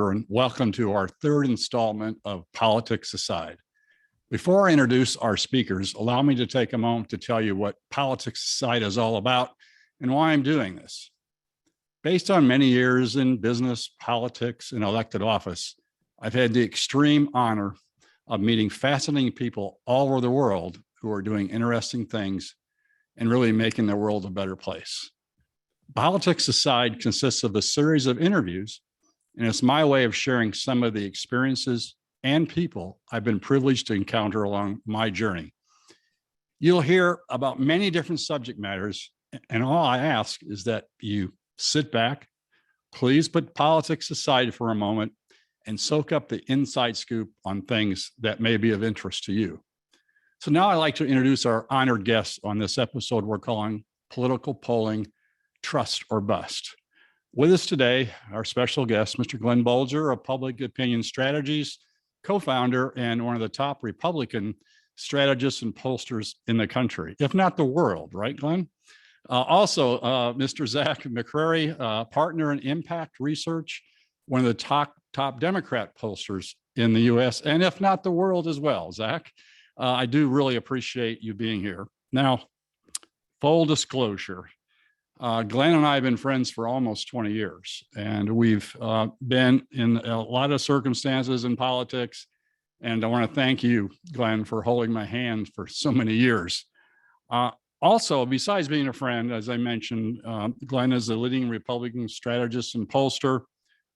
reporter, and welcome to our third installment of Politics Aside. Before I introduce our speakers, allow me to take a moment to tell you what Politics Aside is all about and why I'm doing this. Based on many years in business, politics, and elected office, I've had the extreme honor of meeting fascinating people all over the world who are doing interesting things and really making the world a better place. Politics Aside consists of a series of interviews, and it's my way of sharing some of the experiences and people I've been privileged to encounter along my journey. You'll hear about many different subject matters, and all I ask is that you sit back, please put politics aside for a moment, and soak up the inside scoop on things that may be of interest to you. So now I'd like to introduce our honored guests on this episode we're calling Political Polling, Trust or Bust. With us today, our special guest, Mr. Glenn Bolger of Public Opinion Strategies, co-founder and one of the top Republican strategists and pollsters in the country, if not the world, right, Glenn? Also, Mr. Zach McCrary, partner in Impact Research, one of the top Democrat pollsters in the US, and if not the world as well, Zach. I do really appreciate you being here. Now, full disclosure, Glenn and I have been friends for almost 20 years, and we've been in a lot of circumstances in politics. And I want to thank you, Glenn, for holding my hand for so many years. Also, besides being a friend, as I mentioned, Glenn is a leading Republican strategist and pollster,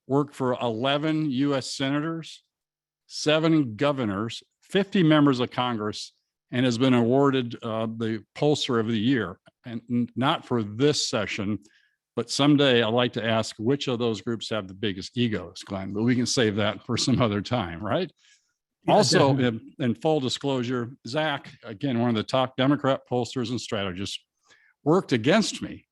worked for 11 US senators, 7 governors, 50 members of Congress, and has been awarded the Pollster of the Year. And not for this session, but someday I'd like to ask which of those groups have the biggest egos, Glenn, but we can save that for some other time, right? Yeah, also, in full disclosure, Zach, again, one of the top Democrat pollsters and strategists, worked against me.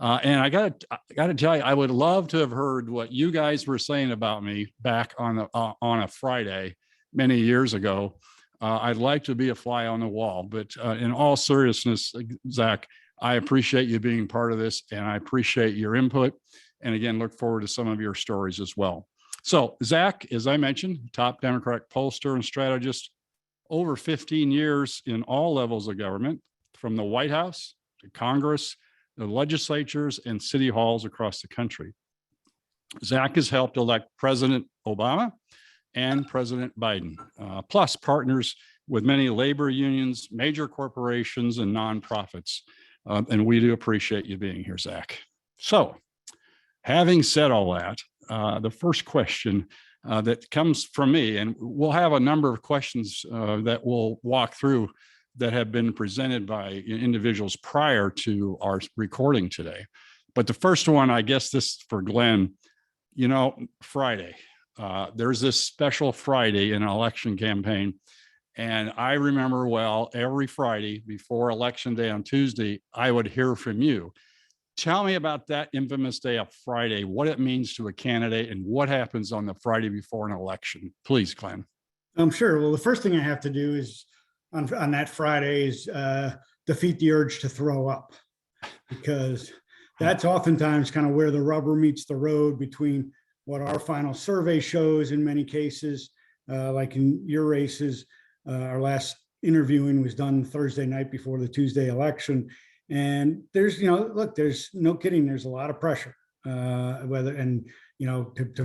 And I got to tell you, I would love to have heard what you guys were saying about me back on a Friday many years ago. I'd like to be a fly on the wall, but in all seriousness, Zach, I appreciate you being part of this, and I appreciate your input. And again, look forward to some of your stories as well. So Zach, as I mentioned, top Democrat pollster and strategist, over 15 years in all levels of government, from the White House to Congress, the legislatures, and city halls across the country. Zach has helped elect President Obama and President Biden, plus partners with many labor unions, major corporations, and nonprofits. And we do appreciate you being here, Zach. So, having said all that, the first question that comes from me, and we'll have a number of questions that we'll walk through that have been presented by individuals prior to our recording today. But the first one, I guess this for Glenn, you know, Friday. There's this special Friday in an election campaign. And I remember well, every Friday before Election Day on Tuesday, I would hear from you. Tell me about that infamous day of Friday, what it means to a candidate and what happens on the Friday before an election. Please, Glenn. I'm sure. Well, the first thing I have to do is on that Friday is defeat the urge to throw up, because that's oftentimes kind of where the rubber meets the road between what our final survey shows in many cases, like in your races. Our last interviewing was done Thursday night before the Tuesday election. And there's, look, there's no kidding. There's a lot of pressure, to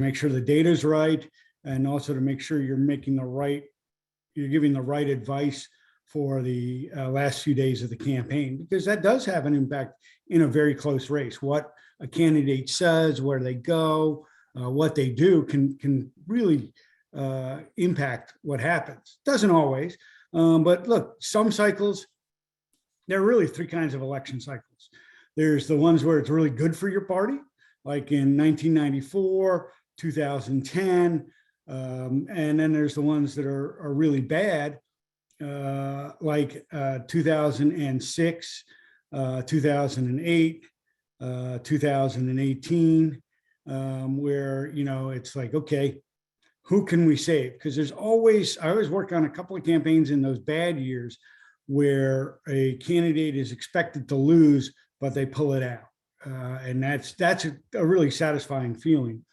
make sure the data is right, and also to make sure you're giving the right advice for the last few days of the campaign, because that does have an impact in a very close race. What a candidate says, where they go, what they do can really impact what happens. Doesn't always, but look, some cycles, there are really 3 kinds of election cycles. There's the ones where it's really good for your party, like in 1994, 2010, and then there's the ones that are really bad, like 2006, 2008, 2018, where, it's like, okay, who can we save? Because I always work on a couple of campaigns in those bad years where a candidate is expected to lose, but they pull it out. And that's a really satisfying feeling.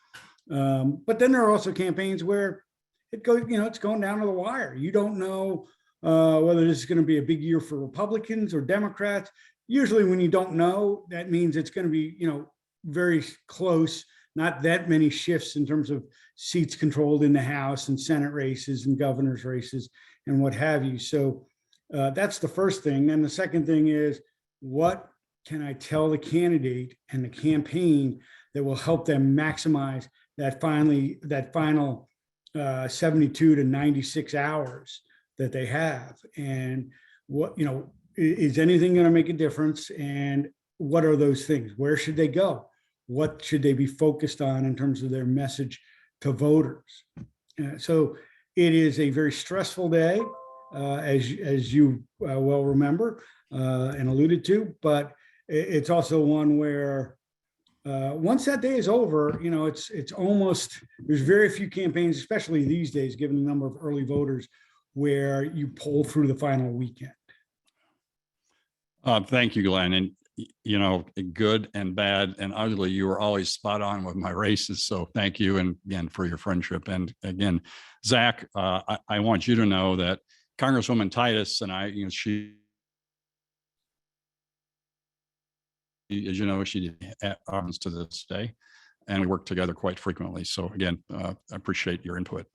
But then there are also campaigns where it's going down to the wire. You don't know whether this is going to be a big year for Republicans or Democrats. Usually when you don't know, that means it's going to be, very close, not that many shifts in terms of seats controlled in the House and Senate races and governor's races and what have you. So that's the first thing. And the second thing is, what can I tell the candidate and the campaign that will help them maximize that final 72 to 96 hours that they have? And what, is anything going to make a difference? And what are those things? Where should they go? What should they be focused on in terms of their message to voters? So it is a very stressful day, as you well remember and alluded to, but it's also one where once that day is over, it's almost, there's very few campaigns, especially these days, given the number of early voters, where you poll through the final weekend. Thank you, Glenn. And, good and bad and ugly, you were always spot on with my races. So thank you. And again, for your friendship. And again, Zach, I want you to know that Congresswoman Titus and I, she, as you know, she happens to this day, and we work together quite frequently. So again, I appreciate your input.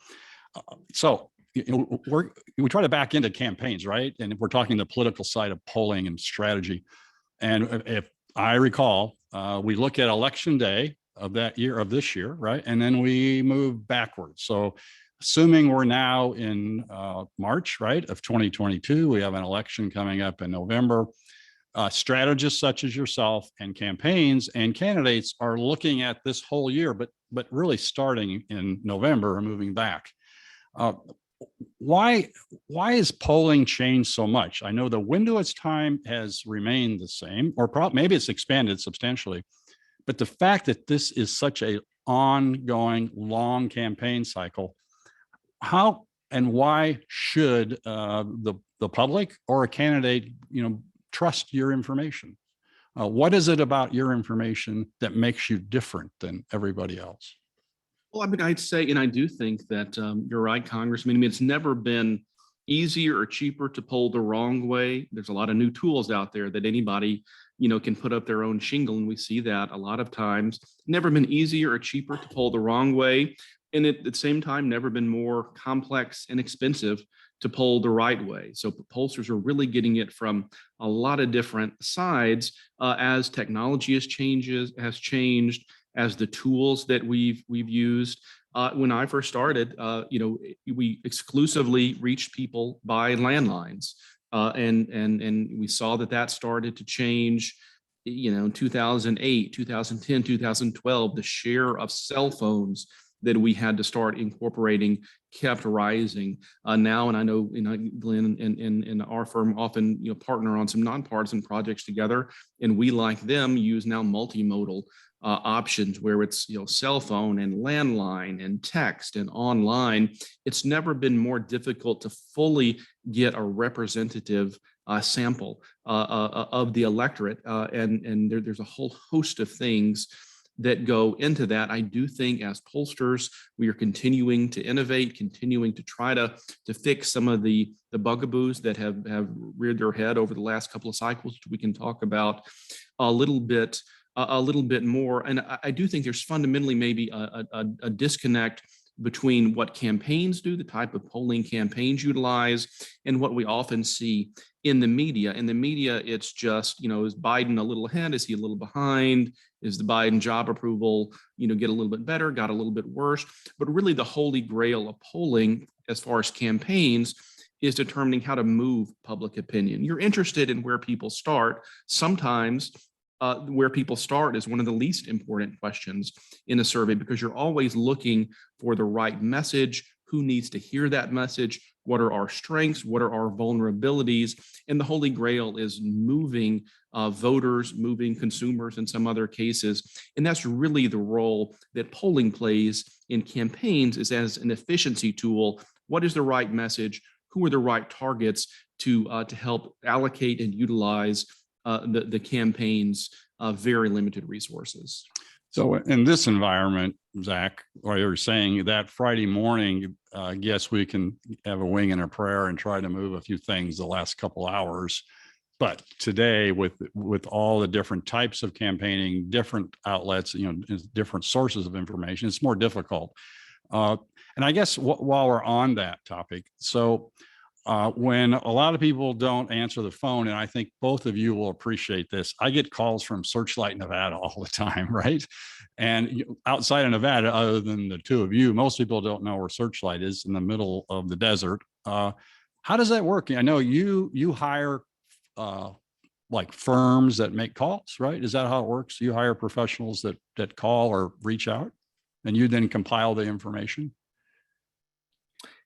So we try to back into campaigns, right? And if we're talking the political side of polling and strategy, and if I recall, we look at election day of this year, right? And then we move backwards. So assuming we're now in March, right, of 2022, we have an election coming up in November. Strategists such as yourself and campaigns and candidates are looking at this whole year, but really starting in November and moving back. Why is polling changed so much? I know the window of time has remained the same, or maybe it's expanded substantially, but the fact that this is such a ongoing long campaign cycle, how and why should the public or a candidate, trust your information? What is it about your information that makes you different than everybody else? Well, I'd say, and I do think that you're right, Congressman. It's never been easier or cheaper to poll the wrong way. There's a lot of new tools out there that anybody, can put up their own shingle. And we see that a lot of times. Never been easier or cheaper to poll the wrong way. And at the same time, never been more complex and expensive to poll the right way. So pollsters are really getting it from a lot of different sides as technology has changed, as the tools that we've used. When I first started, we exclusively reached people by landlines, and we saw that started to change. In 2008, 2010, 2012, the share of cell phones that we had to start incorporating kept rising. Now, and I know, Glenn and our firm often, partner on some nonpartisan projects together, and we, like them, use now multimodal options where it's, cell phone and landline and text and online. It's never been more difficult to fully get a representative sample of the electorate, and there's a whole host of things that go into that. I do think as pollsters, we are continuing to innovate, continuing to try to fix some of the bugaboos that have reared their head over the last couple of cycles, which we can talk about a little bit more. And I do think there's fundamentally maybe a disconnect between what campaigns do, the type of polling campaigns utilize, and what we often see in the media. In the media, it's just, is Biden a little ahead? Is he a little behind? Is the Biden job approval, get a little bit better, got a little bit worse? But really the holy grail of polling, as far as campaigns, is determining how to move public opinion. You're interested in where people start. Sometimes where people start is one of the least important questions in a survey, because you're always looking for the right message. Who needs to hear that message? What are our strengths? What are our vulnerabilities? And the holy grail is moving voters, moving consumers in some other cases. And that's really the role that polling plays in campaigns, is as an efficiency tool. What is the right message? Who are the right targets to help allocate and utilize the campaign's very limited resources? So in this environment, Zach, while you're saying that Friday morning, I guess we can have a wing and a prayer and try to move a few things the last couple hours. But today, with all the different types of campaigning, different outlets, different sources of information, it's more difficult. And I guess while we're on that topic, so when a lot of people don't answer the phone, and I think both of you will appreciate this, I get calls from Searchlight Nevada all the time, right? And outside of Nevada, other than the two of you, most people don't know where Searchlight is, in the middle of the desert. How does that work? I know you hire like firms that make calls, right? Is that how it works? You hire professionals that call or reach out, and you then compile the information?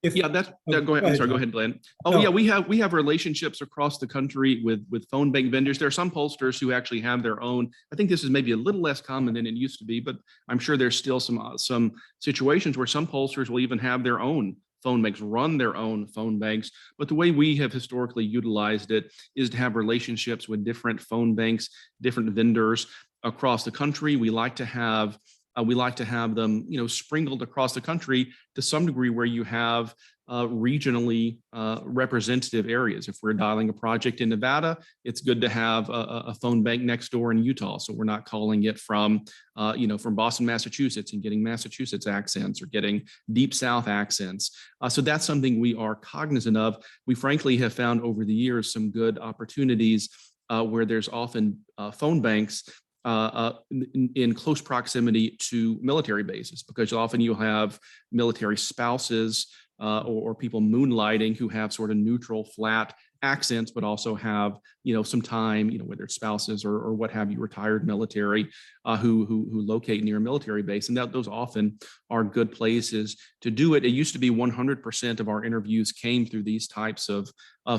Yeah, go ahead. I'm sorry, go ahead, Glenn. Oh, No. yeah, we have relationships across the country with phone bank vendors. There are some pollsters who actually have their own. I think this is maybe a little less common than it used to be, but I'm sure there's still some situations where some pollsters will even have their own phone banks, run their own phone banks. But the way we have historically utilized it is to have relationships with different phone banks, different vendors across the country. We like to have them, sprinkled across the country to some degree, where you have regionally representative areas. If we're dialing a project in Nevada, it's good to have a phone bank next door in Utah, so we're not calling it from Boston, Massachusetts, and getting Massachusetts accents or getting deep South accents. So that's something we are cognizant of. We frankly have found over the years some good opportunities where there's often phone banks in close proximity to military bases, because often you have military spouses or people moonlighting who have sort of neutral, flat accents, but also have some time, whether it's spouses or what have you, retired military who locate near a military base, and those often are good places to do it. It used to be 100% of our interviews came through these types of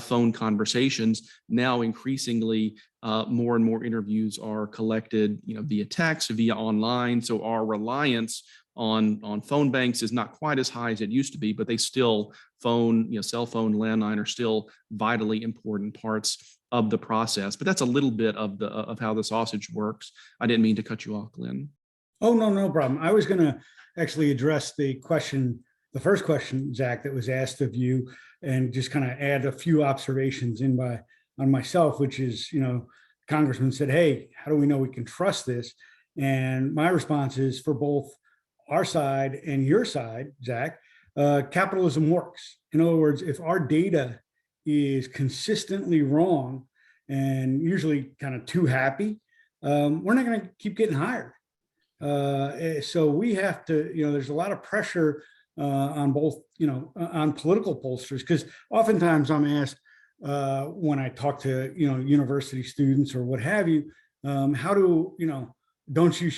phone conversations. Now, increasingly, more and more interviews are collected, via text, via online. So our reliance on phone banks is not quite as high as it used to be, but they still cell phone, landline are still vitally important parts of the process. But that's a little bit of how the sausage works. I didn't mean to cut you off, Glenn. Oh, no problem. I was going to actually address the first question, Zach, that was asked of you, and just kind of add a few observations on myself, which is, Congressman said, hey, how do we know we can trust this? And my response is, for both our side and your side, Zach, capitalism works. In other words, if our data is consistently wrong and usually kind of too happy, we're not going to keep getting hired. So we have to, there's a lot of pressure on both, on political pollsters, because oftentimes I'm asked when I talk to, university students or what have you, how do, don't you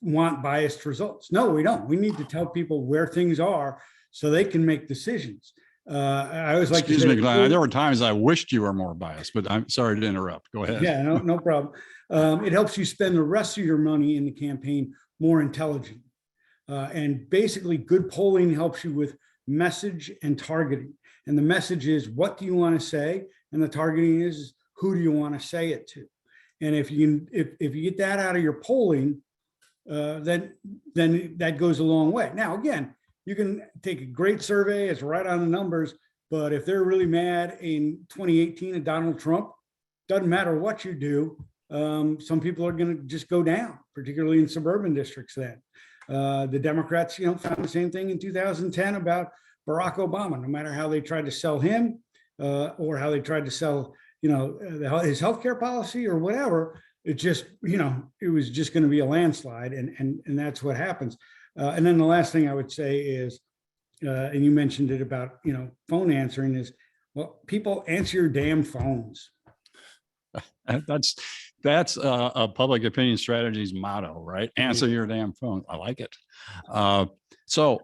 want biased results? No, we don't. We need to tell people where things are so they can make decisions. I always like Excuse me, Glenn. There were times I wished you were more biased, but I'm sorry to interrupt. Go ahead. Yeah, no problem. It helps you spend the rest of your money in the campaign more intelligently. And basically, good polling helps you with message and targeting. And the message is, what do you want to say? And the targeting is, who do you want to say it to? And if you get that out of your polling, then that goes a long way. Now, again, you can take a great survey, it's right on the numbers, but if they're really mad in 2018 at Donald Trump, doesn't matter what you do, some people are going to just go down, particularly in suburban districts then. The Democrats, found the same thing in 2010 about Barack Obama. No matter how they tried to sell him or how they tried to sell, his healthcare policy or whatever, it just, it was just going to be a landslide, and that's what happens. And then the last thing I would say is, and you mentioned it about, phone answering is, well, people answer your damn phones. That's a public opinion strategy's motto, right? Answer your damn phone. I like it. So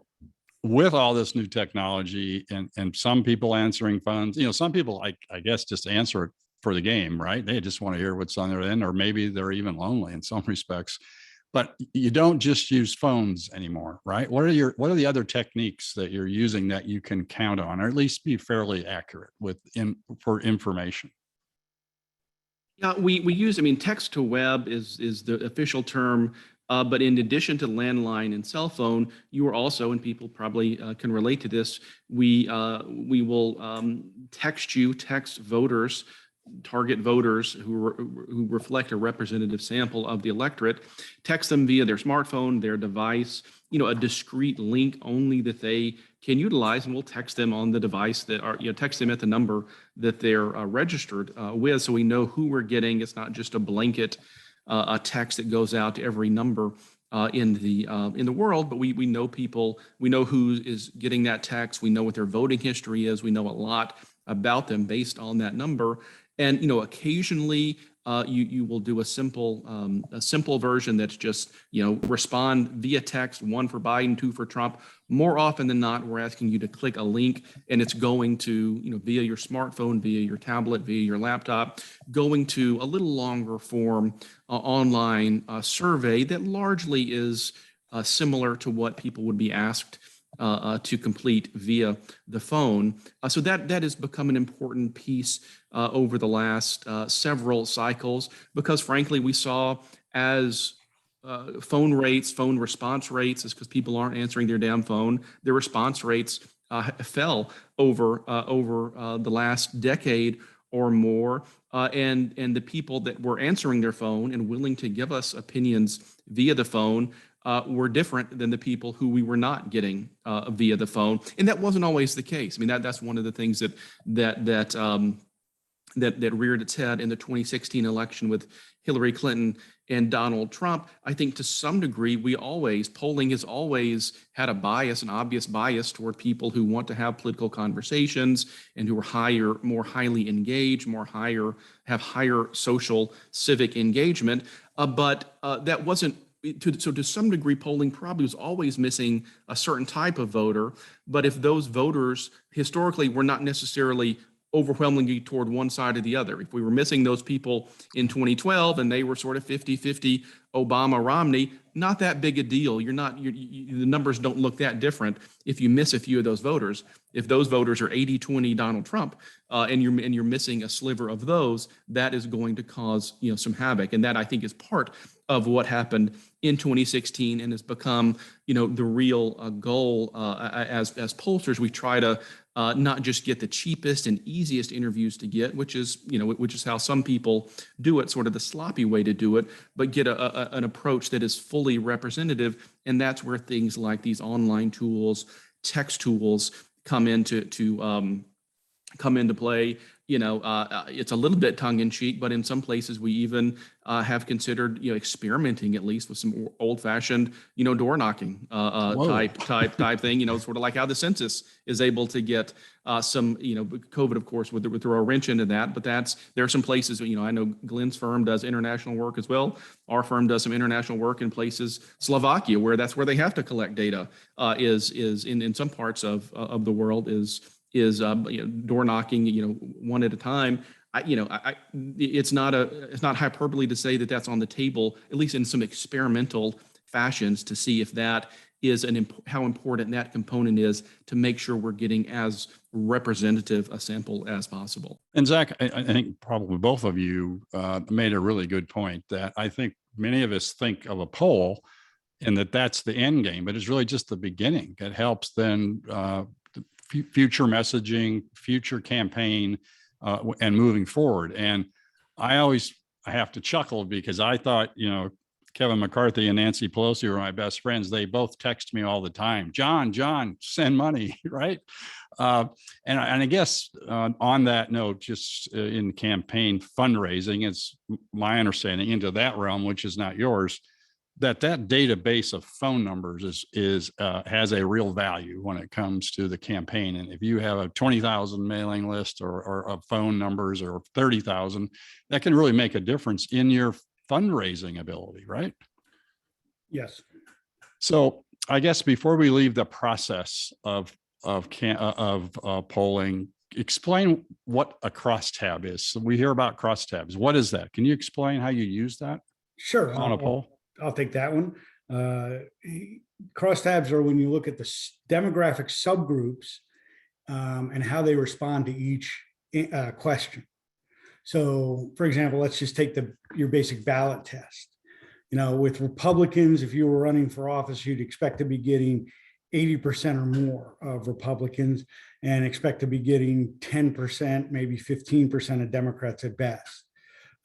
with all this new technology and some people answering phones, some people, I guess, just answer it for the game, right? They just want to hear what's on their end, or maybe they're even lonely in some respects. But you don't just use phones anymore, right? What are the other techniques that you're using that you can count on, or at least be fairly accurate for information? Yeah, we use, text to web is the official term But in addition to landline and cell phone, you are also, and people probably can relate to this, we will text voters, target voters who reflect a representative sample of the electorate, text them via their smartphone, their device, a discrete link only that they can utilize, and we'll text them on the device that are, text them at the number that they're registered with, so we know who we're getting. It's not just a blanket a text that goes out to every number in the world, but we know people, we know who is getting that text, we know what their voting history is, we know a lot about them based on that number. And occasionally you will do a simple version that's just respond via text, 1 for Biden, 2 for Trump. More often than not, we're asking you to click a link, and it's going to via your smartphone, via your tablet, via your laptop, going to a little longer form online survey that largely is similar to what people would be asked to complete via the phone. So that has become an important piece over the last several cycles, because frankly, we saw as phone response rates, is because people aren't answering their damn phone, their response rates fell over the last decade or more. And the people that were answering their phone and willing to give us opinions via the phone were different than the people who we were not getting via the phone, and that wasn't always the case. I mean, that's one of the things that reared its head in the 2016 election with Hillary Clinton and Donald Trump. I think to some degree, polling has always had a bias, an obvious bias toward people who want to have political conversations and who are more highly engaged, have higher social civic engagement. But that wasn't. So to some degree, polling probably was always missing a certain type of voter. But if those voters historically were not necessarily overwhelmingly toward one side or the other, if we were missing those people in 2012 and they were sort of 50-50 Obama, Romney, not that big a deal. The numbers don't look that different if you miss a few of those voters. If those voters are 80-20 Donald Trump and you're missing a sliver of those, that is going to cause some havoc. And that, I think, is part of what happened in 2016 and has become the real goal. As pollsters, we try to not just get the cheapest and easiest interviews to get, which is how some people do it, sort of the sloppy way to do it, but get an approach that is fully representative. And that's where things like these online tools, text tools come into play. It's a little bit tongue in cheek, but in some places we even have considered, experimenting at least with some old-fashioned, door knocking type thing. Sort of like how the census is able to get some. COVID, of course, would throw a wrench into that. But there are some places. I know Glenn's firm does international work as well. Our firm does some international work in places, Slovakia, where that's where they have to collect data. Is in some parts of the world is door knocking, one at a time. It's not hyperbole to say that that's on the table, at least in some experimental fashions, to see if that is how important that component is to make sure we're getting as representative a sample as possible. And Zach, I think probably both of you made a really good point that I think many of us think of a poll and that's the end game, but it's really just the beginning. It helps then future messaging, future campaign, and moving forward. And I have to chuckle because I thought, Kevin McCarthy and Nancy Pelosi were my best friends. They both text me all the time. John, send money, right? And I guess on that note, just in campaign fundraising, it's my understanding into that realm, which is not yours, that database of phone numbers has a real value when it comes to the campaign. And if you have a 20,000 mailing list or of phone numbers or 30,000, that can really make a difference in your fundraising ability, right? Yes. So I guess before we leave the process of polling, explain what a crosstab is. So we hear about crosstabs. What is that? Can you explain how you use that? Sure. On a poll? I'll take that one. Crosstabs are when you look at the demographic subgroups and how they respond to each question. So, for example, let's just take your basic ballot test. With Republicans, if you were running for office, you'd expect to be getting 80% or more of Republicans and expect to be getting 10%, maybe 15% of Democrats at best.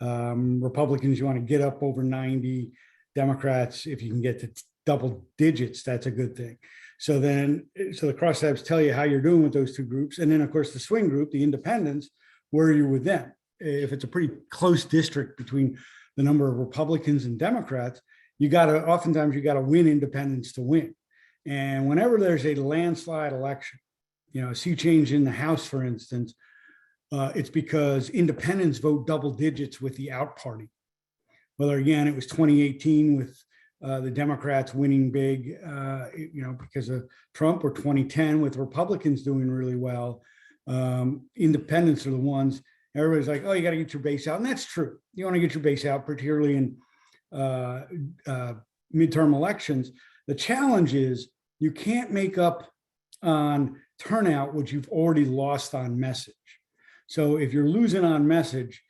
Republicans, you want to get up over 90. Democrats, if you can get to double digits, that's a good thing. So the crosstabs tell you how you're doing with those two groups. And then, of course, the swing group, the independents, where are you with them? If it's a pretty close district between the number of Republicans and Democrats, oftentimes you got to win independents to win. And whenever there's a landslide election, a sea change in the House, for instance, it's because independents vote double digits with the out party. Whether, again, it was 2018 with the Democrats winning big, because of Trump, or 2010 with Republicans doing really well. Independents are the ones, everybody's like, oh, you got to get your base out. And that's true. You want to get your base out, particularly in midterm elections. The challenge is you can't make up on turnout what you've already lost on message. So if you're losing on message,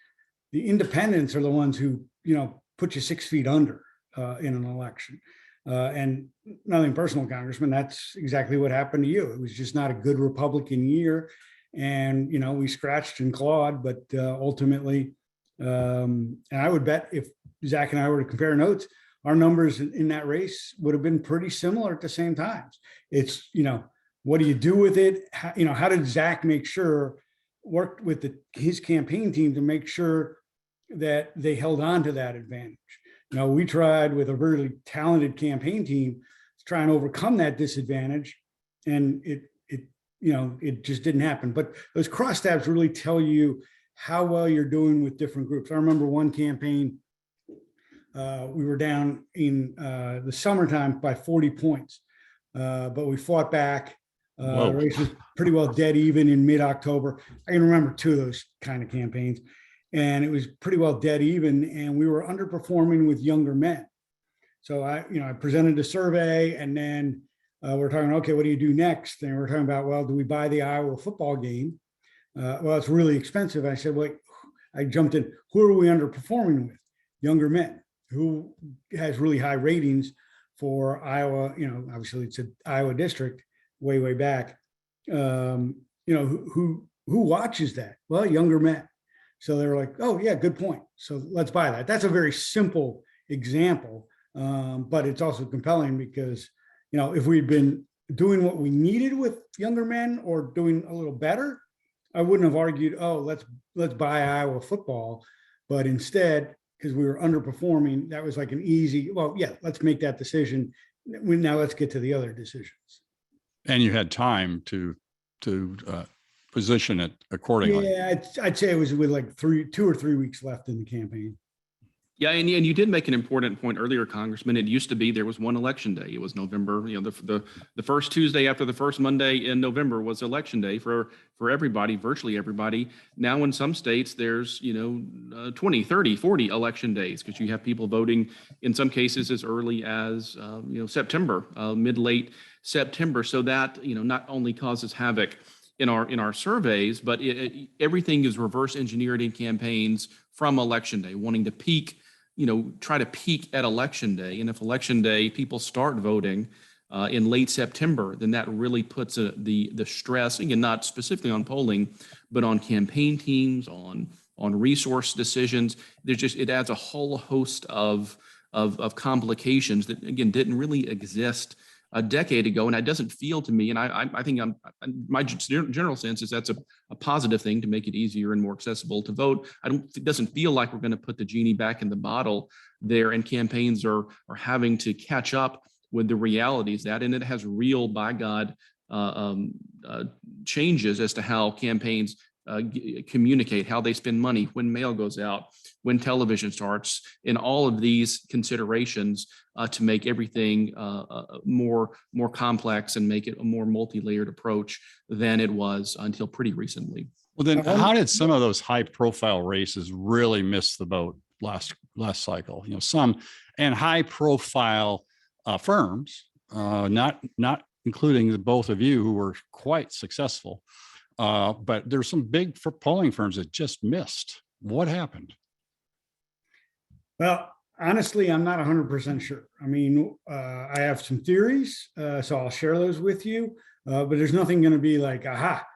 the independents are the ones who, put you 6 feet under in an election. And nothing personal, Congressman, that's exactly what happened to you. It was just not a good Republican year. And, we scratched and clawed, but ultimately, and I would bet if Zach and I were to compare notes, our numbers in that race would have been pretty similar at the same times. It's, what do you do with it? How did Zach worked with his campaign team to make sure that they held on to that advantage? We tried with a really talented campaign team to try and overcome that disadvantage, and it just didn't happen. But those crosstabs really tell you how well you're doing with different groups. I remember one campaign, we were down in the summertime by 40 points, but we fought back. The race was pretty well dead even in mid-October. I can remember two of those kind of campaigns, and it was pretty well dead even, and we were underperforming with younger men. So I presented a survey, and then we're talking, okay, what do you do next? And we're talking about, well, do we buy the Iowa football game? Well, it's really expensive. I said, well, I jumped in, who are we underperforming with? Younger men. Who has really high ratings for Iowa? Obviously it's an Iowa district way back. Who watches that? Well, younger men. So they were like, oh yeah, good point. So let's buy that. That's a very simple example, but it's also compelling because, if we'd been doing what we needed with younger men or doing a little better, I wouldn't have argued, oh, let's buy Iowa football. But instead, because we were underperforming, that was like an easy, well, yeah, let's make that decision. Now let's get to the other decisions. And you had time to position it accordingly. Yeah, I'd say it was with like 2 or 3 weeks left in the campaign. Yeah, and you did make an important point earlier, Congressman. It used to be there was one election day. It was November. The first Tuesday after the first Monday in November was election day for everybody, virtually everybody. Now in some states there's 20, 30, 40 election days because you have people voting in some cases as early as September, mid-late September. So that not only causes havoc in our surveys, but everything is reverse engineered in campaigns from election day, wanting to peak. Try to peak at election day. And if election day people start voting in late September, then that really puts the stress, again, not specifically on polling, but on campaign teams, on resource decisions. It adds a whole host of complications that, again, didn't really exist a decade ago. And it doesn't feel to me, and I think my general sense is that's a positive thing to make it easier and more accessible to vote. It doesn't feel like we're going to put the genie back in the bottle there, and campaigns are having to catch up with the realities that, and it has real, by God, changes as to how campaigns communicate, how they spend money, when mail goes out, when television starts, and all of these considerations to make everything more complex and make it a more multi-layered approach than it was until pretty recently. Well, then how did some of those high-profile races really miss the boat last cycle? Some and high-profile firms, not including the both of you who were quite successful. But there's some big polling firms that just missed. What happened? Well, Honestly, I'm not 100% sure. I mean, I have some theories, so I'll share those with you. But there's nothing going to be like, aha,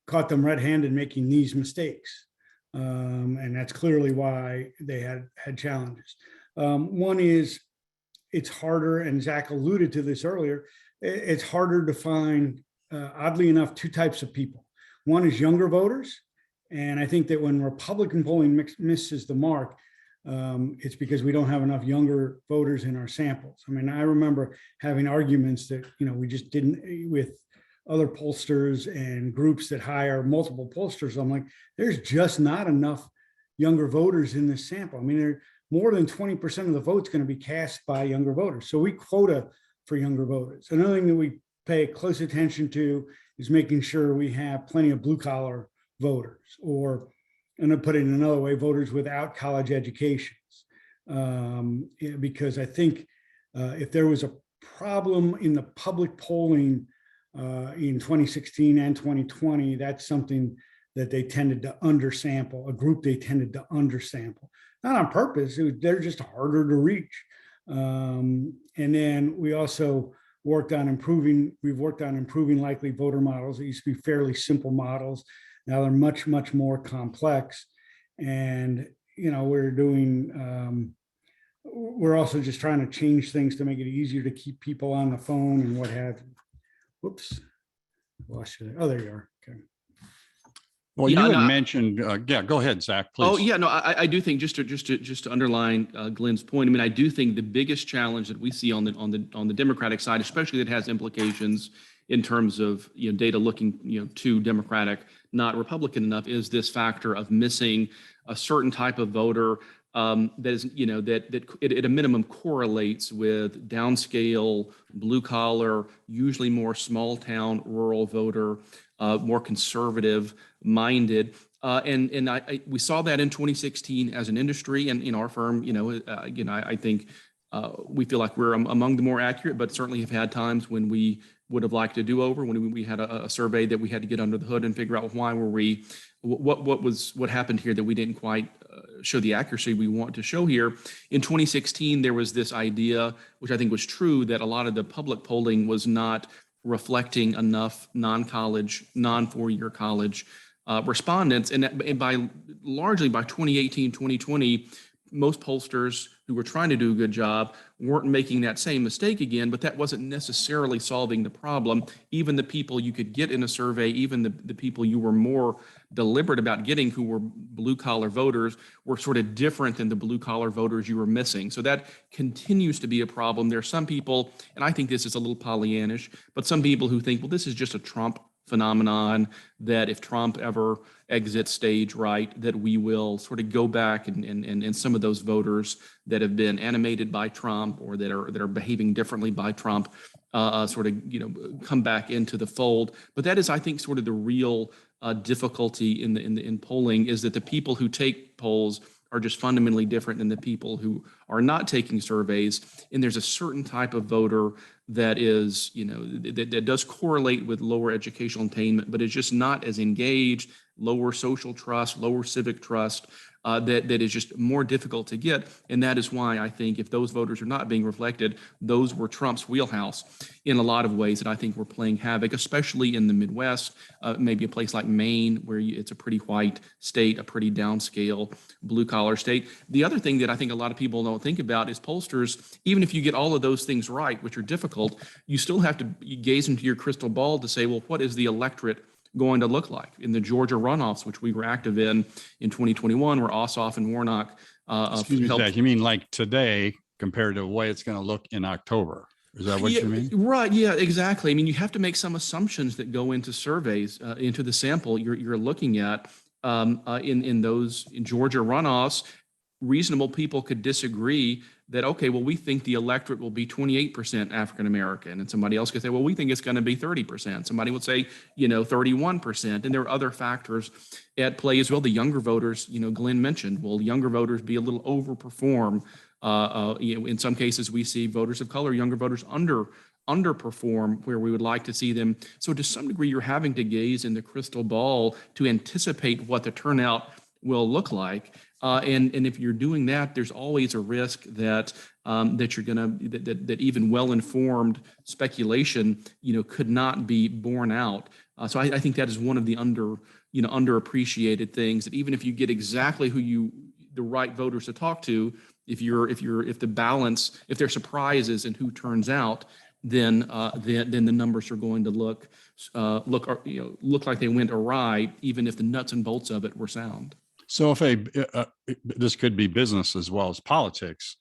caught them red-handed making these mistakes. And that's clearly why they had challenges. One is it's harder, and Zach alluded to this earlier, it's harder to find, oddly enough, two types of people. One is younger voters. And I think that when Republican polling misses the mark, it's because we don't have enough younger voters in our samples. I mean, I remember having arguments that, we just didn't, with other pollsters and groups that hire multiple pollsters. I'm like, there's just not enough younger voters in this sample. I mean, more than 20% of the vote's going to be cast by younger voters. So we quota for younger voters. Another thing that we pay close attention to is making sure we have plenty of blue collar voters, or, and to put it in another way, voters without college educations. Because I think if there was a problem in the public polling in 2016 and 2020, that's something that they tended to undersample, a group they tended to undersample. Not on purpose, they're just harder to reach. And then we also worked on improving likely voter models. It used to be fairly simple models. Now they're much, much more complex. And, we're also just trying to change things to make it easier to keep people on the phone and what have you. Whoops, lost you there. Oh, there you are. Okay. Well, you had mentioned, yeah, go ahead, Zach, please. Oh, yeah, no, I do think just to underline Glenn's point. I mean, I do think the biggest challenge that we see on the Democratic side, especially that has implications in terms of data looking too Democratic, not Republican enough, is this factor of missing a certain type of voter that is that at a minimum correlates with downscale, blue collar, usually more small town rural voter, more conservative minded. And we saw that in 2016 as an industry, and in our firm, I think we feel like we're among the more accurate, but certainly have had times when we would have liked to do over, when we had a survey that we had to get under the hood and figure out why were we, what happened here that we didn't quite show the accuracy we want to show here. In 2016, there was this idea, which I think was true, that a lot of the public polling was not reflecting enough non-college, non-four-year college respondents. And largely by 2018, 2020, most pollsters who were trying to do a good job weren't making that same mistake again, but that wasn't necessarily solving the problem. Even the people you could get in a survey, even the people you were more deliberate about getting, who were blue collar voters, were sort of different than the blue collar voters you were missing. So that continues to be a problem. There are some people, and I think this is a little Pollyannish, but some people who think, well, this is just a Trump phenomenon, that if Trump ever exits stage right, that we will sort of go back and some of those voters that have been animated by Trump or that are behaving differently by Trump sort of come back into the fold. But that is, I think, sort of the real difficulty in polling, is that the people who take polls are just fundamentally different than the people who are not taking surveys. And there's a certain type of voter that is, that does correlate with lower educational attainment, but is just not as engaged, lower social trust, lower civic trust, that is just more difficult to get. And that is why I think if those voters are not being reflected, those were Trump's wheelhouse in a lot of ways that I think were playing havoc, especially in the Midwest, maybe a place like Maine, where it's a pretty white state, a pretty downscale blue collar state. The other thing that I think a lot of people don't think about is pollsters, even if you get all of those things right, which are difficult, you still have to gaze into your crystal ball to say, well, what is the electorate going to look like? In the Georgia runoffs, which we were active in 2021, where Ossoff and Warnock Excuse me, Zach, you mean like today compared to the way it's going to look in October? Is that what you mean? Right. Yeah, exactly. I mean, you have to make some assumptions that go into surveys, into the sample you're looking at. In those Georgia runoffs, reasonable people could disagree that, okay, well, we think the electorate will be 28% African-American. And somebody else could say, well, we think it's going to be 30%. Somebody would say, 31%. And there are other factors at play as well. The younger voters, Glenn mentioned, will younger voters be a little overperform? In some cases, we see voters of color, younger voters underperform where we would like to see them. So to some degree, you're having to gaze in the crystal ball to anticipate what the turnout will look like. And if you're doing that, there's always a risk that that you're gonna that even well-informed speculation, could not be borne out. So I think that is one of the underappreciated things, that even if you get exactly the right voters to talk to, if there's surprises in who turns out, then the numbers are going to look like they went awry, even if the nuts and bolts of it were sound. So if this could be business as well as politics,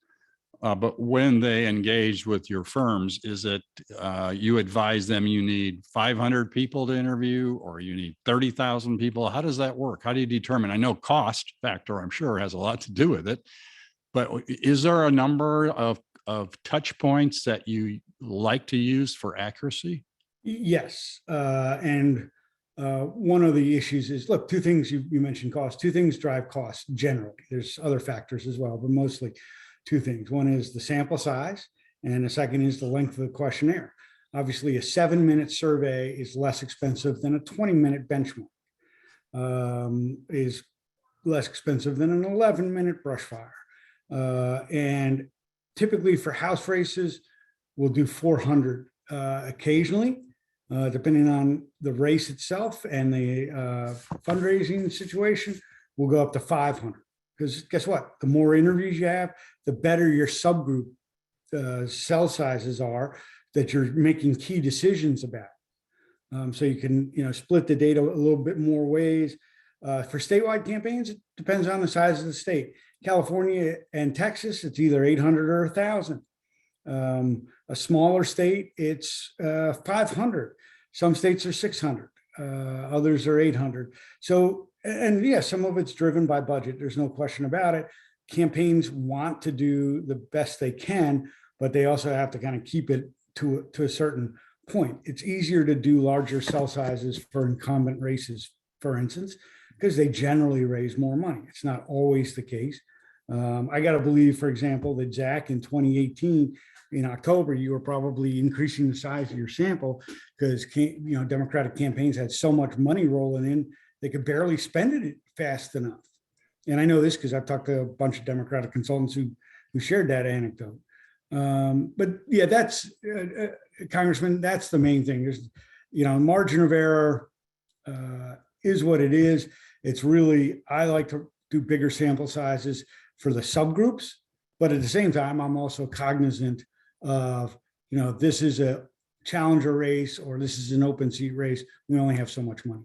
but when they engage with your firms, is it you advise them you need 500 people to interview, or you need 30,000 people? How does that work? How do you determine? I know cost factor, I'm sure, has a lot to do with it, but is there a number of touch points that you like to use for accuracy? Yes. And one of the issues is, look, two things you mentioned cost. Two things drive cost generally. There's other factors as well, but mostly two things. One is the sample size, and the second is the length of the questionnaire. Obviously, a 7-minute survey is less expensive than a 20-minute benchmark, is less expensive than an 11-minute brush fire. And typically for House races, we'll do 400 occasionally, depending on the race itself and the fundraising situation, we'll go up to 500. Because guess what? The more interviews you have, the better your subgroup cell sizes are that you're making key decisions about. So you can, split the data a little bit more ways. For statewide campaigns, it depends on the size of the state. California and Texas, it's either 800 or 1,000. A smaller state, it's 500. Some states are 600. Others are 800. So, and yeah, some of it's driven by budget. There's no question about it. Campaigns want to do the best they can, but they also have to kind of keep it to a certain point. It's easier to do larger cell sizes for incumbent races, for instance, because they generally raise more money. It's not always the case. I got to believe, for example, that Zach in 2018, in October, you were probably increasing the size of your sample because Democratic campaigns had so much money rolling in, they could barely spend it fast enough. And I know this because I've talked to a bunch of Democratic consultants who shared that anecdote. But yeah, that's Congressman, that's the main thing. There's, margin of error is what it is. It's really, I like to do bigger sample sizes for the subgroups, but at the same time, I'm also cognizant of, this is a challenger race or this is an open seat race. We only have so much money.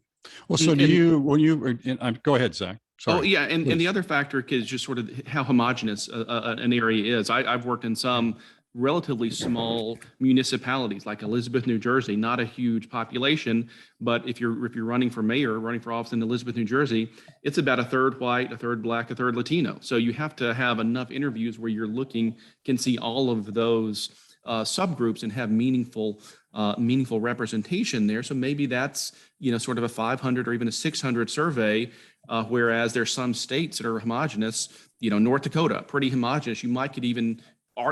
Well, so go ahead, Zach. Sorry. Oh yeah, and the other factor is just sort of how homogenous an area is. I've worked in some relatively small municipalities like Elizabeth, New Jersey, not a huge population, but if you're running for mayor, running for office in Elizabeth, New Jersey, it's about a third white, a third black, a third Latino. So you have to have enough interviews where can see all of those subgroups and have meaningful representation there. So maybe that's sort of a 500 or even a 600 survey, whereas there's some states that are homogenous. North Dakota, pretty homogenous. You could even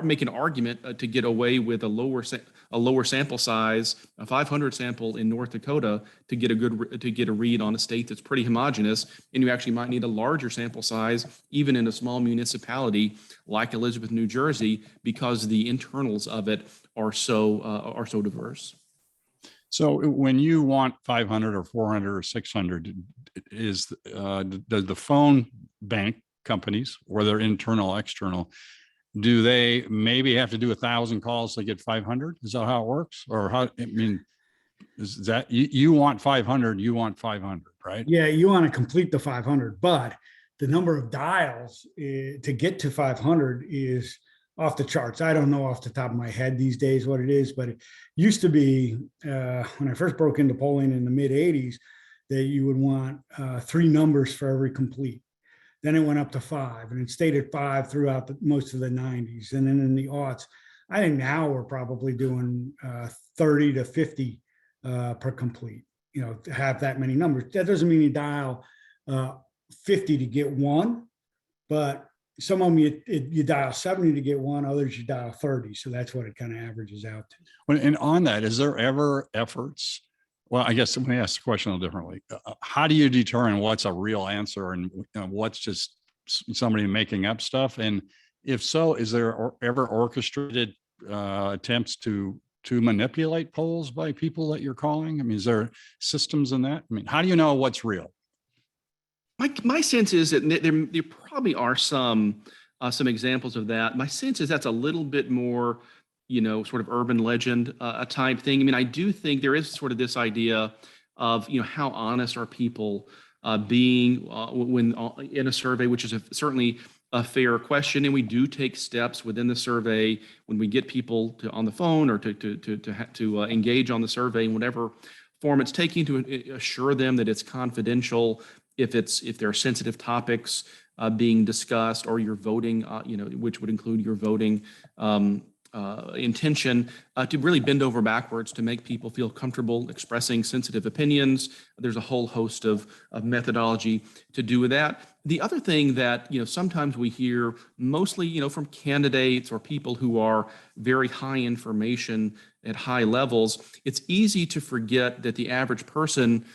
make an argument to get away with a lower sample size, a 500 sample in North Dakota to get a read on a state that's pretty homogenous, and you actually might need a larger sample size even in a small municipality like Elizabeth, New Jersey, because the internals of it are so diverse. So when you want 500 or 400 or 600, does the phone bank companies, whether internal, external, do they maybe have to do 1,000 calls to get 500? Is that how it works? Or is that you want 500, right? Yeah, you want to complete the 500, but the number of dials to get to 500 is off the charts. I don't know off the top of my head these days what it is, but it used to be when I first broke into polling in the mid 80s that you would want 3 numbers for every complete. Then it went up to 5, and it stayed at 5 throughout most of the 90s. And then in the aughts, I think now we're probably doing 30 to 50 per complete, to have that many numbers. That doesn't mean you dial 50 to get 1, but some of them you dial 70 to get 1, others you dial 30. So that's what it kind of averages out to. And on that, is there ever efforts Well, I guess let me ask the question a little differently. How do you determine what's a real answer and what's just somebody making up stuff? And if so, is there ever orchestrated attempts to manipulate polls by people that you're calling? I mean, is there systems in that? I mean, how do you know what's real? My sense is that there probably are some examples of that. My sense is that's a little bit more, sort of urban legend type thing. I mean, I do think there is sort of this idea of, how honest are people being when in a survey, which is certainly a fair question, and we do take steps within the survey when we get people on the phone or to engage on the survey in whatever form it's taking, to assure them that it's confidential. If there are sensitive topics being discussed, or your voting, which would include your voting intention, to really bend over backwards to make people feel comfortable expressing sensitive opinions. There's a whole host of methodology to do with that. The other thing that sometimes we hear, mostly from candidates or people who are very high information at high levels, it's easy to forget that the average person,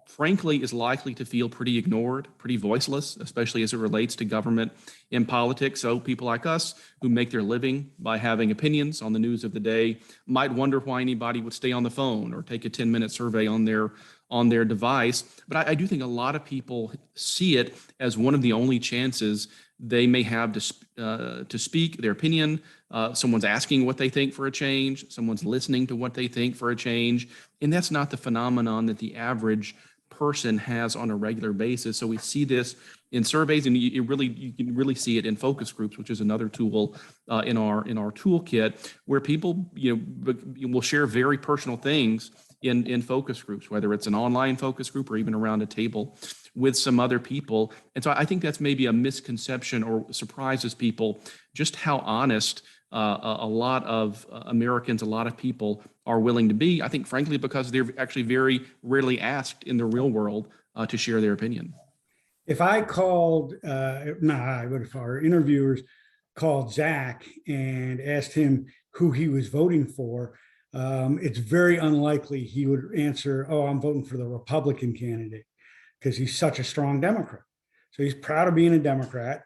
frankly, is likely to feel pretty ignored, pretty voiceless, especially as it relates to government and politics. So people like us who make their living by having opinions on the news of the day might wonder why anybody would stay on the phone or take a 10-minute survey on their device. But I do think a lot of people see it as one of the only chances they may have to speak their opinion. Someone's asking what they think for a change. Someone's listening to what they think for a change. And that's not the phenomenon that the average person has on a regular basis. So we see this in surveys, and you can really see it in focus groups, which is another tool in our toolkit, where people will share very personal things in focus groups, whether it's an online focus group or even around a table with some other people. And so I think that's maybe a misconception, or surprises people, just how honest a lot of Americans, a lot of people are willing to be. I think, frankly, because they're actually very rarely asked in the real world to share their opinion. If I called, if our interviewers called Zach and asked him who he was voting for, it's very unlikely he would answer, "Oh, I'm voting for the Republican candidate," because he's such a strong Democrat. So he's proud of being a Democrat.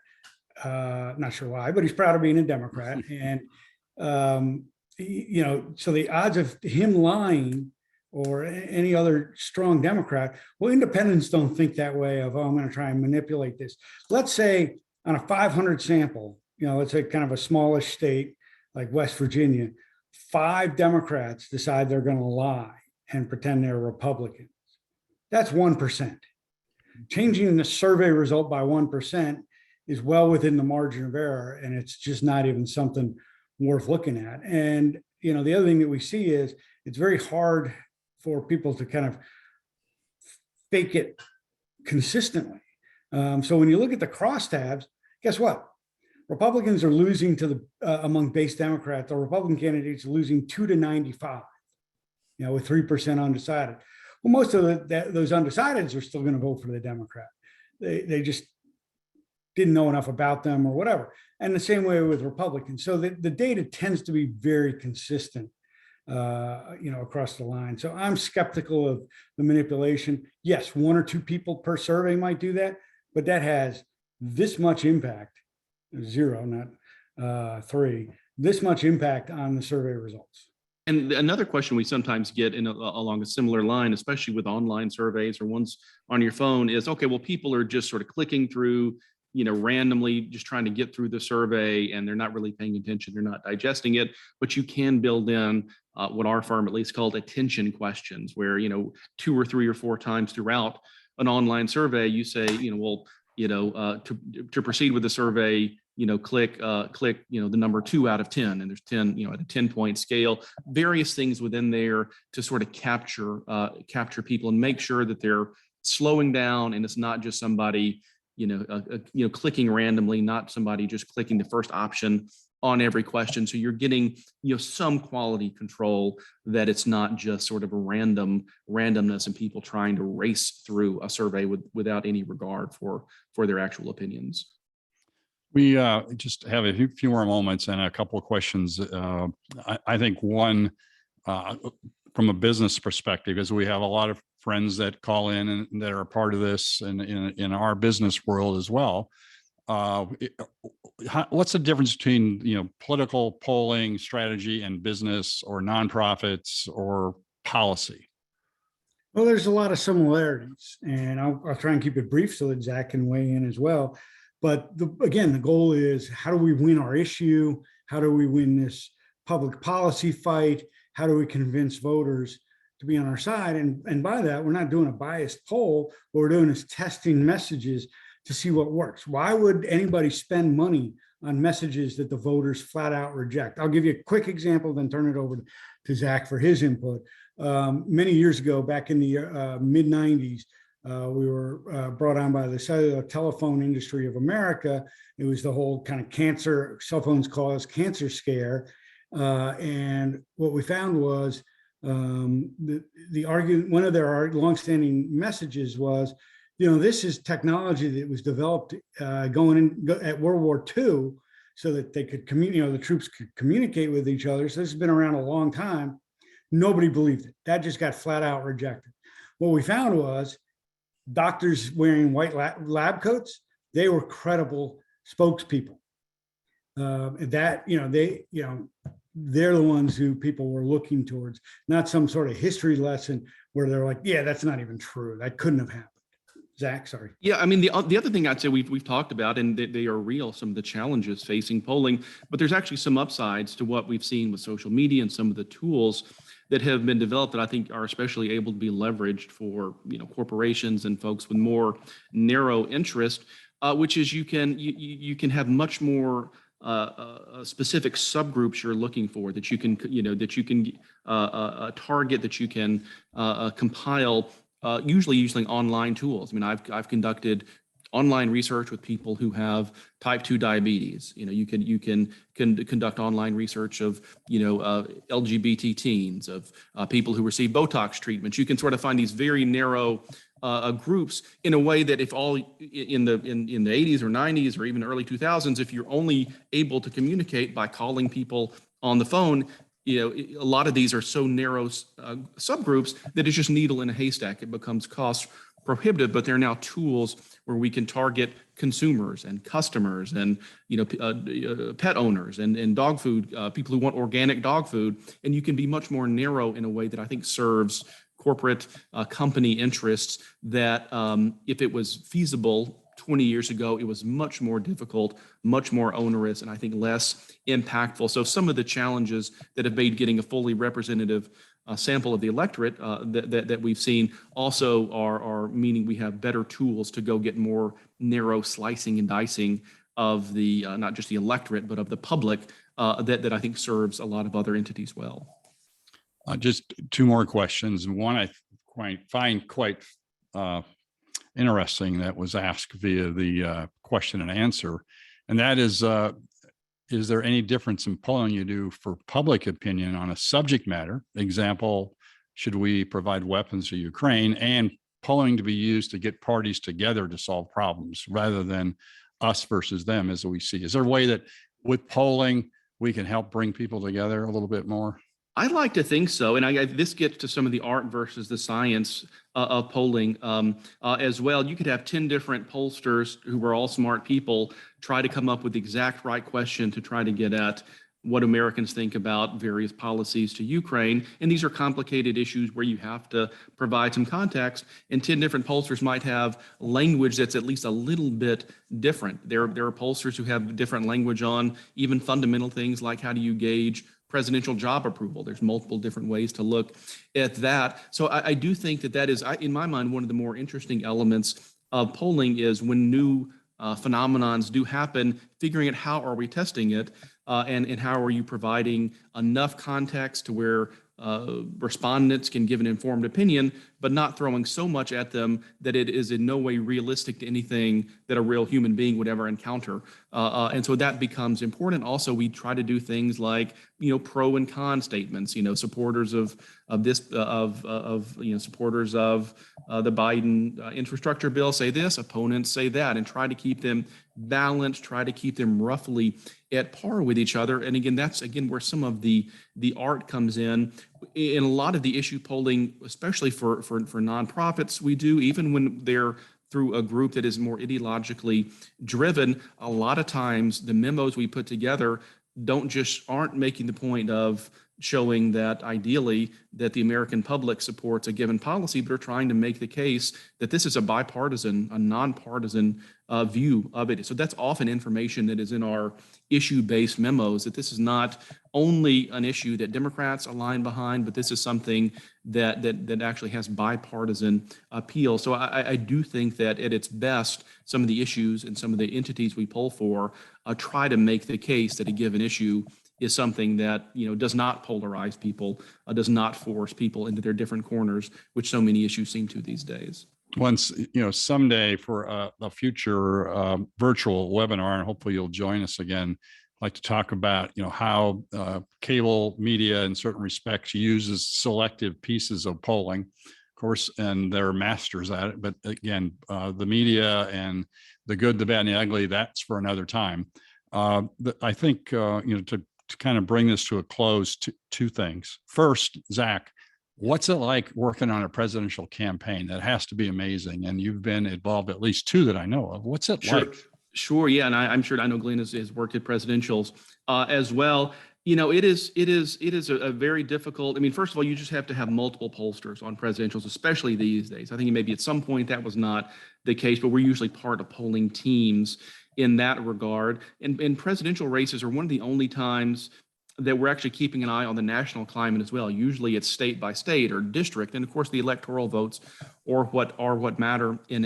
Not sure why, but he's proud of being a Democrat. And, so the odds of him lying or any other strong Democrat, well, independents don't think that way of, "Oh, I'm going to try and manipulate this." Let's say on a 500 sample, let's say kind of a smallish state like West Virginia, 5 Democrats decide they're going to lie and pretend they're Republicans. That's 1%. Changing the survey result by 1% is well within the margin of error, and it's just not even something worth looking at. And the other thing that we see is it's very hard for people to kind of fake it consistently. So when you look at the crosstabs, guess what? Republicans are losing to the among base Democrats. The Republican candidates are losing 2 to 95, with 3% undecided. Well, most of those undecideds are still going to vote for the Democrat. They just didn't know enough about them or whatever. And the same way with Republicans. So the data tends to be very consistent, across the line. So I'm skeptical of the manipulation. Yes, 1 or 2 people per survey might do that, but that has this much impact, 0, not 3, this much impact on the survey results. And another question we sometimes get along a similar line, especially with online surveys or ones on your phone, is, okay, well, people are just sort of clicking through, randomly, just trying to get through the survey, and they're not really paying attention. They're not digesting it. But you can build in what our firm at least called attention questions, where, 2 or 3 or 4 times throughout an online survey, you say, to proceed with the survey, click, the number 2 out of 10, and there's 10, at a 10-point scale, various things within there to sort of capture people and make sure that they're slowing down, and it's not just somebody, clicking randomly, not somebody just clicking the first option on every question. So you're getting, some quality control, that it's not just sort of a randomness and people trying to race through a survey without any regard for their actual opinions. We just have a few more moments and a couple of questions. I think one from a business perspective, as we have a lot of friends that call in and that are a part of this and in our business world as well. What's the difference between, political polling strategy and business or nonprofits or policy? Well, there's a lot of similarities, and I'll try and keep it brief so that Zach can weigh in as well. But again, the goal is, how do we win our issue? How do we win this public policy fight? How do we convince voters to be on our side? And by that, we're not doing a biased poll. What we're doing is testing messages to see what works. Why would anybody spend money on messages that the voters flat out reject? I'll give you a quick example, then turn it over to Zach for his input. Many years ago, back in the mid 90s, we were brought on by the cellular telephone industry of America. It was the whole kind of cancer, cell phones cause cancer scare. And what we found was the argument, one of their longstanding messages was, this is technology that was developed going in at World War II so that they could communicate, the troops could communicate with each other. So this has been around a long time. Nobody believed it. That just got flat out rejected. What we found was doctors wearing white lab coats, they were credible spokespeople. They're the ones who people were looking towards, not some sort of history lesson where they're like, yeah, that's not even true. That couldn't have happened. Zach, sorry. Yeah, I mean, the other thing I'd say we've talked about, and they are real, some of the challenges facing polling, but there's actually some upsides to what we've seen with social media and some of the tools that have been developed that I think are especially able to be leveraged for corporations and folks with more narrow interest, which is you can have much more specific subgroups you're looking for that you can target, that you can compile. Usually using online tools. I mean, I've conducted online research with people who have type 2 diabetes. You can conduct online research of LGBT teens, of people who receive Botox treatments. You can sort of find these very narrow groups in a way that if all in the 80s or 90s or even early 2000s, if you're only able to communicate by calling people on the phone, a lot of these are so narrow subgroups that it's just needle in a haystack. It becomes cost prohibitive, but there are now tools where we can target consumers and customers and pet owners and dog food, people who want organic dog food, and you can be much more narrow in a way that I think serves corporate company interests that if it was feasible 20 years ago, it was much more difficult, much more onerous, and I think less impactful. So some of the challenges that have made getting a fully representative sample of the electorate that we've seen also are meaning we have better tools to go get more narrow slicing and dicing of the not just the electorate, but of the public that I think serves a lot of other entities well. Just two more questions. One I find quite interesting that was asked via the question and answer, and that is there any difference in polling you do for public opinion on a subject matter? Example, should we provide weapons to Ukraine, and polling to be used to get parties together to solve problems rather than us versus them as we see? Is there a way that with polling we can help bring people together a little bit more? I'd like to think so, and this gets to some of the art versus the science of polling as well. You could have 10 different pollsters who were all smart people try to come up with the exact right question to try to get at what Americans think about various policies to Ukraine. And these are complicated issues where you have to provide some context, and 10 different pollsters might have language that's at least a little bit different. There are pollsters who have different language on even fundamental things like how do you gauge presidential job approval. There's multiple different ways to look at that. So I do think that is, in my mind, one of the more interesting elements of polling is when new phenomenons do happen, figuring out how are we testing it and how are you providing enough context to where respondents can give an informed opinion, but not throwing so much at them that it is in no way realistic to anything that a real human being would ever encounter. And so that becomes important. Also, we try to do things like, pro and con statements, supporters of supporters of the Biden infrastructure bill say this, opponents say that, and try to keep them balanced, try to keep them roughly at par with each other. And again, that's where some of the art comes in a lot of the issue polling, especially for nonprofits. We do, even when they're through a group that is more ideologically driven, a lot of times the memos we put together aren't making the point of showing that ideally that the American public supports a given policy, but are trying to make the case that this is a bipartisan, a nonpartisan view of it. So that's often information that is in our issue-based memos, that this is not only an issue that Democrats align behind, but this is something that actually has bipartisan appeal. So I do think that at its best, some of the issues and some of the entities we poll for try to make the case that a given issue is something that does not polarize people, does not force people into their different corners, which so many issues seem to these days. Once, someday for a future virtual webinar, and hopefully you'll join us again, I'd like to talk about, how cable media in certain respects uses selective pieces of polling, of course, and they're masters at it. But again, the media and the good, the bad, and the ugly, that's for another time. I think, to kind of bring this to a close, two things. First, Zach, what's it like working on a presidential campaign? That has to be amazing. And you've been involved at least two that I know of. What's it like? Sure. Yeah. And I'm sure, I know Glenn has worked at presidentials as well. It is a very difficult. I mean, first of all, you just have to have multiple pollsters on presidentials, especially these days. I think maybe at some point that was not the case, but we're usually part of polling teams in that regard. And presidential races are one of the only times that we're actually keeping an eye on the national climate as well. Usually it's state by state or district, and of course the electoral votes are what matter in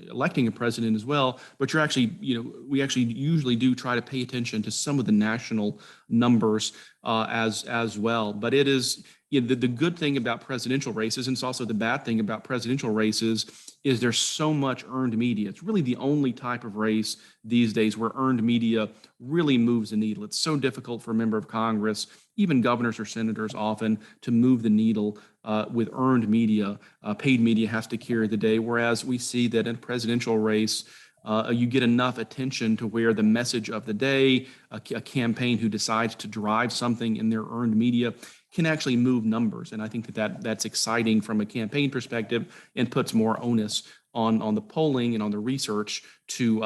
electing a president as well. But you're actually, we actually usually do try to pay attention to some of the national numbers as well. But it is the good thing about presidential races, and it's also the bad thing about presidential races, is there's so much earned media. It's really the only type of race these days where earned media really moves the needle. It's so difficult for a member of Congress, even governors or senators often, to move the needle with earned media. Paid media has to carry the day, whereas we see that in a presidential race, you get enough attention to where the message of the day, a campaign who decides to drive something in their earned media, can actually move numbers. And I think that's exciting from a campaign perspective, and puts more onus on the polling and on the research to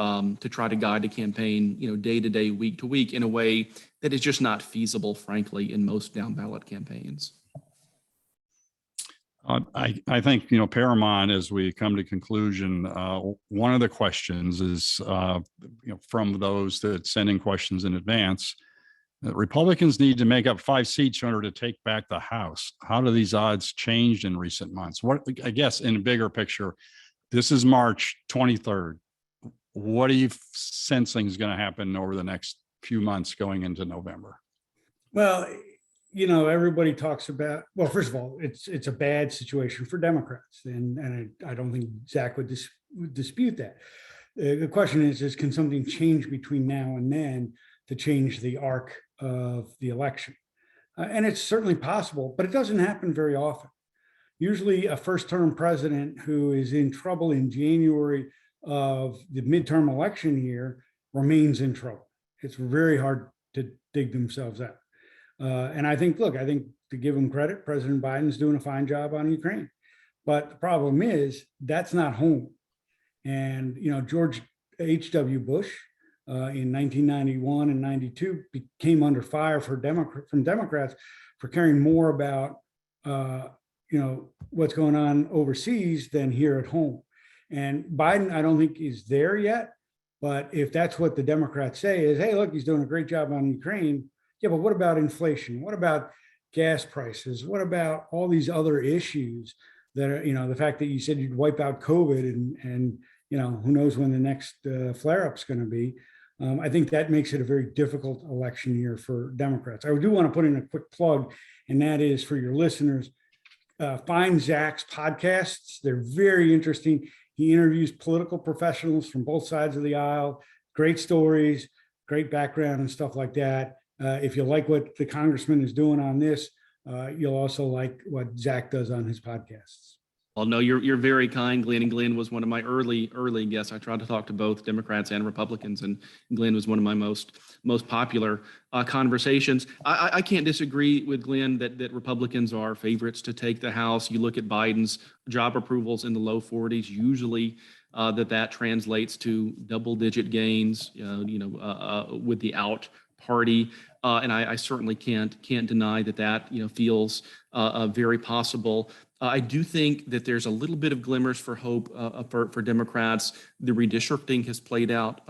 try to guide the campaign, day to day, week to week, in a way that is just not feasible, frankly, in most down ballot campaigns. I think, paramount as we come to conclusion, one of the questions is, from those that send in questions in advance, Republicans need to make up 5 seats in order to take back the House. How do these odds change in recent months? What, I guess, in a bigger picture, this is March 23rd. What are you sensing is going to happen over the next few months going into November? Well, everybody talks about, well, first of all, it's a bad situation for Democrats. And I don't think Zach would dispute that. The question is can something change between now and then to change the arc of the election? And it's certainly possible, but it doesn't happen very often. Usually a first-term president who is in trouble in January of the midterm election year remains in trouble. It's very hard to dig themselves out. And I think to give him credit, President Biden's doing a fine job on Ukraine. But the problem is that's not home. And, George H.W. Bush in 1991 and 92 came under fire from Democrats for caring more about, what's going on overseas than here at home. And Biden, I don't think is there yet. But if that's what the Democrats say is, hey, look, he's doing a great job on Ukraine. Yeah, but what about inflation? What about gas prices? What about all these other issues that are, the fact that you said you'd wipe out COVID and who knows when the next flare-up's going to be. I think that makes it a very difficult election year for Democrats. I do want to put in a quick plug, and that is for your listeners. Find Zach's podcasts. They're very interesting. He interviews political professionals from both sides of the aisle, great stories, great background and stuff like that. If you like what the congressman is doing on this, You'll also like what Zach does on his podcasts. Well, no, you're very kind, Glenn. And Glenn was one of my early guests. I tried to talk to both Democrats and Republicans, and Glenn was one of my most popular conversations. I can't disagree with Glenn that Republicans are favorites to take the House. You look at Biden's job approvals in the low 40s, usually that translates to double-digit gains. With the out party. And I certainly can't deny that feels very possible. I do think that there's a little bit of glimmers for hope for Democrats. The redistricting has played out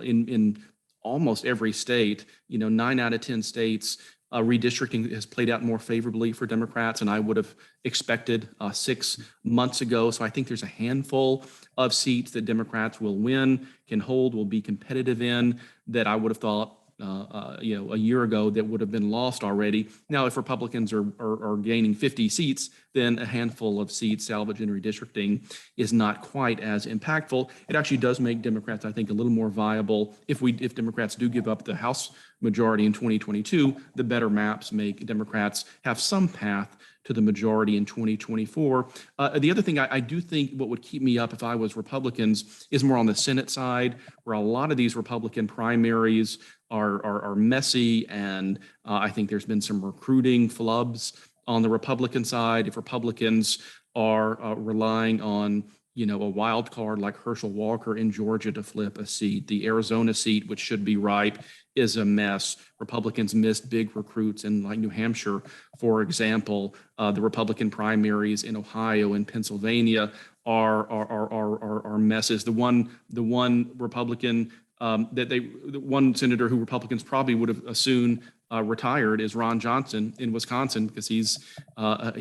in almost every state. 9 out of 10 states, redistricting has played out more favorably for Democrats, and I would have expected 6 months ago. So I think there's a handful of seats that Democrats will win, can hold, will be competitive in, that I would have thought a year ago that would have been lost already. Now, if Republicans are gaining 50 seats, then a handful of seats salvaged in redistricting is not quite as impactful. It actually does make Democrats, I think, a little more viable. If Democrats do give up the House majority in 2022, the better maps make Democrats have some path to the majority in 2024. The other thing I do think what would keep me up if I was Republicans is more on the Senate side, where a lot of these Republican primaries are messy, and I think there's been some recruiting flubs on the Republican side. If Republicans are relying on a wild card like Herschel Walker in Georgia to flip a seat, the Arizona seat, which should be ripe, is a mess. Republicans missed big recruits in like New Hampshire, for example. The Republican primaries in Ohio and Pennsylvania are messes. The one Republican the one senator who Republicans probably would have soon retired is Ron Johnson in Wisconsin, because he's a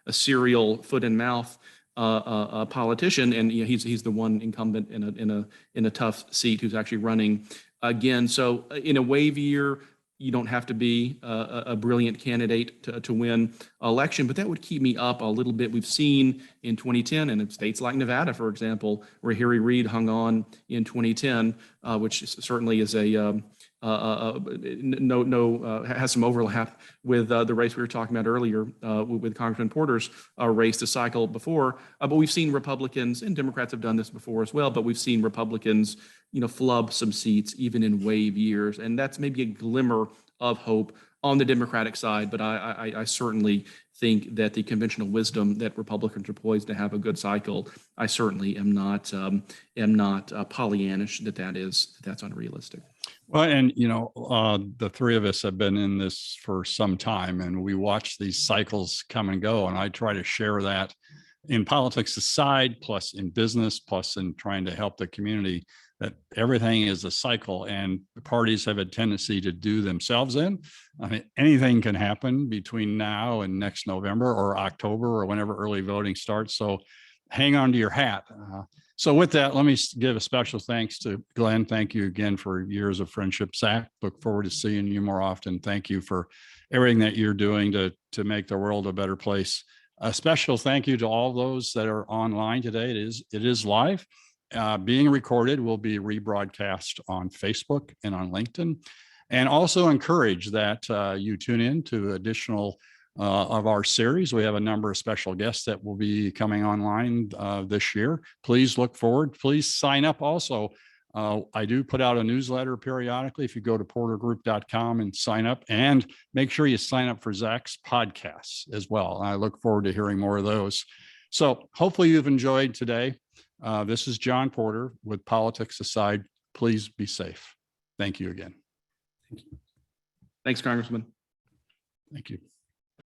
serial foot and mouth politician, and he's the one incumbent in a tough seat who's actually running again. So in a wave year, you don't have to be a brilliant candidate to win election, but that would keep me up a little bit. We've seen in 2010, and in states like Nevada, for example, where Harry Reid hung on in 2010, which certainly is has some overlap with the race we were talking about earlier with Congressman Porter's race the cycle before. But we've seen Republicans, and Democrats have done this before as well, but we've seen Republicans flub some seats even in wave years. And that's maybe a glimmer of hope on the Democratic side. But I certainly think that the conventional wisdom that Republicans are poised to have a good cycle, I certainly am not Pollyannish that's unrealistic. Well, and the three of us have been in this for some time, and we watch these cycles come and go. And I try to share that in politics aside, plus in business, plus in trying to help the community, that everything is a cycle, and the parties have a tendency to do themselves in. I mean, anything can happen between now and next November or October or whenever early voting starts. So hang on to your hat. So with that, let me give a special thanks to Glenn. Thank you again for years of friendship. Zach, look forward to seeing you more often. Thank you for everything that you're doing to make the world a better place. A special thank you to all those that are online today. It is live, being recorded, will be rebroadcast on Facebook and on LinkedIn. And also encourage that you tune in to additional of our series. We have a number of special guests that will be coming online this year. Please look forward. Please sign up also. I do put out a newsletter periodically. If you go to portergroup.com and sign up, and make sure you sign up for Zach's podcasts as well. I look forward to hearing more of those. So hopefully you've enjoyed today. This is John Porter with Politics Aside. Please be safe. Thank you again. Thanks, Congressman. Thank you.